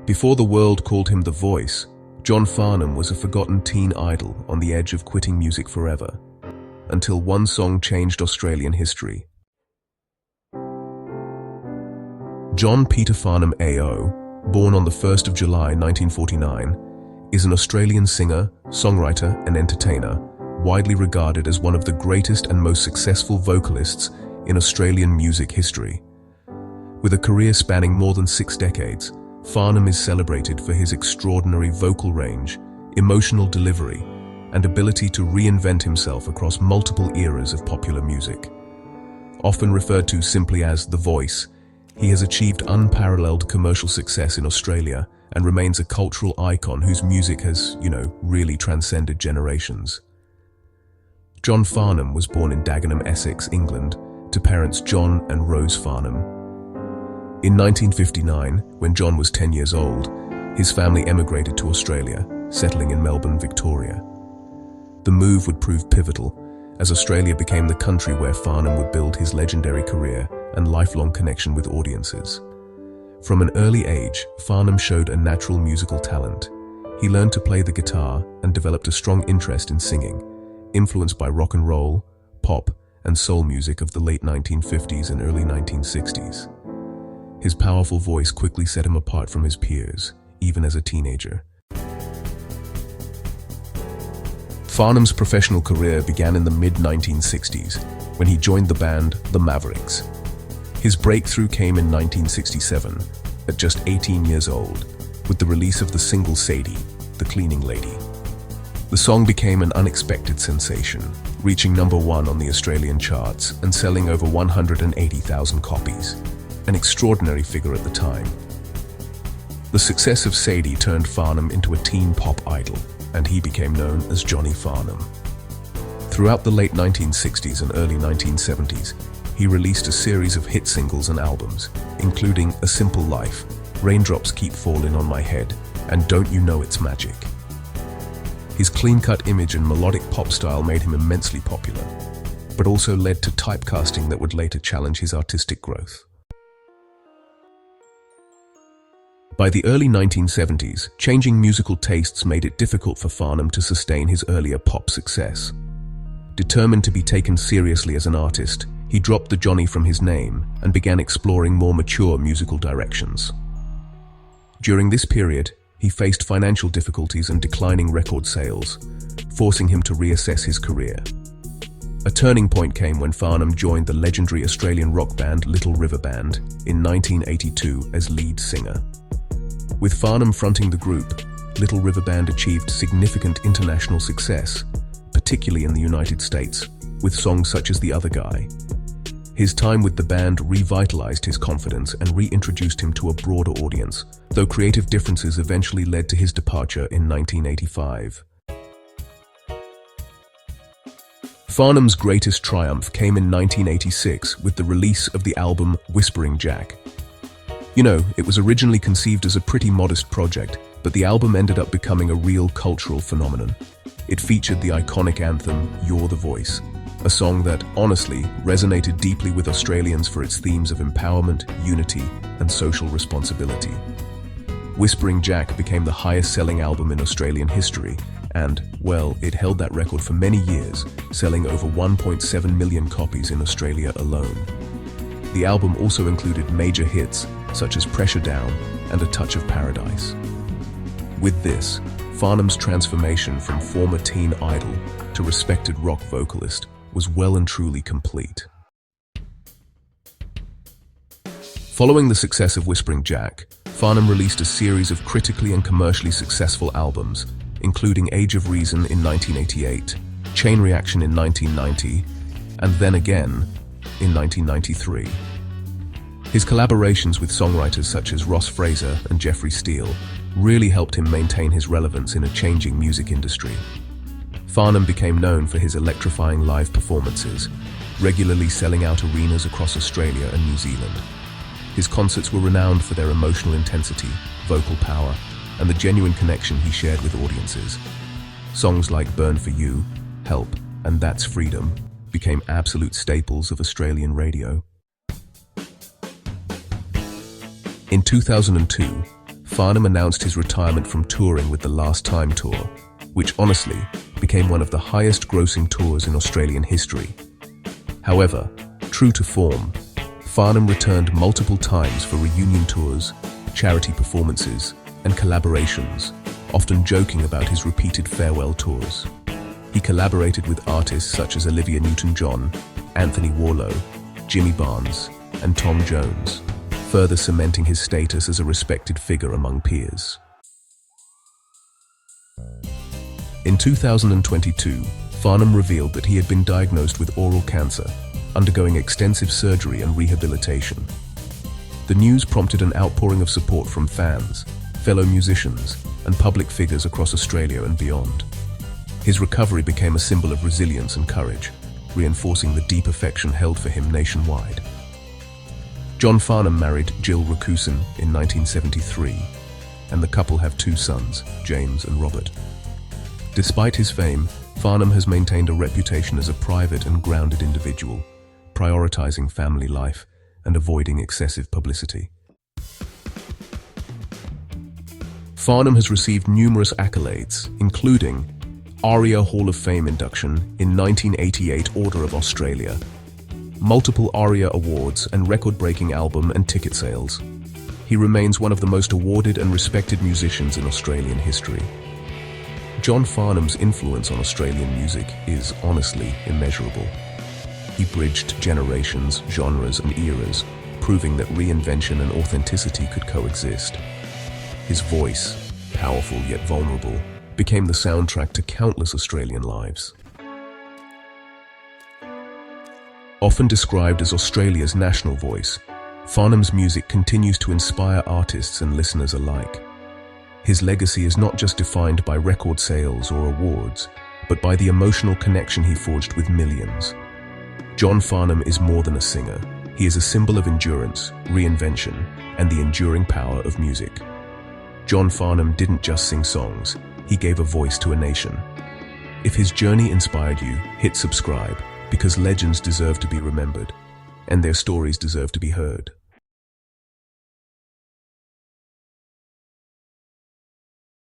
Before the world called him The Voice, John Farnham was a forgotten teen idol on the edge of quitting music forever, until one song changed Australian history. John Peter Farnham AO, born on the 1st of July 1949, is an Australian singer, songwriter and entertainer, widely regarded as one of the greatest and most successful vocalists in Australian music history. With a career spanning more than 6 decades, Farnham is celebrated for his extraordinary vocal range, emotional delivery, and ability to reinvent himself across multiple eras of popular music. Often referred to simply as The Voice, he has achieved unparalleled commercial success in Australia and remains a cultural icon whose music has, really transcended generations. John Farnham was born in Dagenham, Essex, England, to parents John and Rose Farnham. In 1959, when John was 10 years old, his family emigrated to Australia, settling in Melbourne, Victoria. The move would prove pivotal, as Australia became the country where Farnham would build his legendary career and lifelong connection with audiences. From an early age, Farnham showed a natural musical talent. He learned to play the guitar and developed a strong interest in singing, influenced by rock and roll, pop, and soul music of the late 1950s and early 1960s. His powerful voice quickly set him apart from his peers, even as a teenager. Farnham's professional career began in the mid-1960s, when he joined the band The Mavericks. His breakthrough came in 1967, at just 18 years old, with the release of the single Sadie, the cleaning lady. The song became an unexpected sensation, reaching #1 on the Australian charts and selling over 180,000 copies, an extraordinary figure at the time. The success of Sadie turned Farnham into a teen pop idol, and he became known as Johnny Farnham. Throughout the late 1960s and early 1970s, he released a series of hit singles and albums, including A Simple Life, Raindrops Keep Falling on My Head, and Don't You Know It's Magic. His clean-cut image and melodic pop style made him immensely popular, but also led to typecasting that would later challenge his artistic growth. By the early 1970s, changing musical tastes made it difficult for Farnham to sustain his earlier pop success. Determined to be taken seriously as an artist, he dropped the Johnny from his name and began exploring more mature musical directions. During this period, he faced financial difficulties and declining record sales, forcing him to reassess his career. A turning point came when Farnham joined the legendary Australian rock band Little River Band in 1982 as lead singer. With Farnham fronting the group, Little River Band achieved significant international success, particularly in the United States, with songs such as The Other Guy. His time with the band revitalized his confidence and reintroduced him to a broader audience, though creative differences eventually led to his departure in 1985. Farnham's greatest triumph came in 1986 with the release of the album Whispering Jack. It was originally conceived as a pretty modest project, but the album ended up becoming a real cultural phenomenon. It featured the iconic anthem, You're the Voice, a song that, honestly, resonated deeply with Australians for its themes of empowerment, unity, and social responsibility. Whispering Jack became the highest-selling album in Australian history, and, it held that record for many years, selling over 1.7 million copies in Australia alone. The album also included major hits such as Pressure Down and A Touch of Paradise. With this, Farnham's transformation from former teen idol to respected rock vocalist was well and truly complete. Following the success of Whispering Jack, Farnham released a series of critically and commercially successful albums, including Age of Reason in 1988, Chain Reaction in 1990, and Then Again in 1993. His collaborations with songwriters such as Ross Fraser and Jeffrey Steele really helped him maintain his relevance in a changing music industry. Farnham became known for his electrifying live performances, regularly selling out arenas across Australia and New Zealand. His concerts were renowned for their emotional intensity, vocal power, and the genuine connection he shared with audiences. Songs like Burn For You, Help, and That's Freedom became absolute staples of Australian radio. In 2002, Farnham announced his retirement from touring with the Last Time tour, which honestly became one of the highest-grossing tours in Australian history. However, true to form, Farnham returned multiple times for reunion tours, charity performances, and collaborations, often joking about his repeated farewell tours. He collaborated with artists such as Olivia Newton-John, Anthony Warlow, Jimmy Barnes, and Tom Jones, further cementing his status as a respected figure among peers. In 2022, Farnham revealed that he had been diagnosed with oral cancer, undergoing extensive surgery and rehabilitation. The news prompted an outpouring of support from fans, fellow musicians, and public figures across Australia and beyond. His recovery became a symbol of resilience and courage, reinforcing the deep affection held for him nationwide. John Farnham married Jill Rakusin in 1973, and the couple have 2 sons, James and Robert. Despite his fame, Farnham has maintained a reputation as a private and grounded individual, prioritizing family life and avoiding excessive publicity. Farnham has received numerous accolades, including ARIA Hall of Fame induction in 1988 Order of Australia, multiple ARIA awards and record-breaking album and ticket sales. He remains one of the most awarded and respected musicians in Australian history. John Farnham's influence on Australian music is honestly immeasurable. He bridged generations, genres, and eras, proving that reinvention and authenticity could coexist. His voice, powerful yet vulnerable, became the soundtrack to countless Australian lives. Often described as Australia's national voice, Farnham's music continues to inspire artists and listeners alike. His legacy is not just defined by record sales or awards, but by the emotional connection he forged with millions. John Farnham is more than a singer. He is a symbol of endurance, reinvention, and the enduring power of music. John Farnham didn't just sing songs, he gave a voice to a nation. If his journey inspired you, hit subscribe, because legends deserve to be remembered, and their stories deserve to be heard.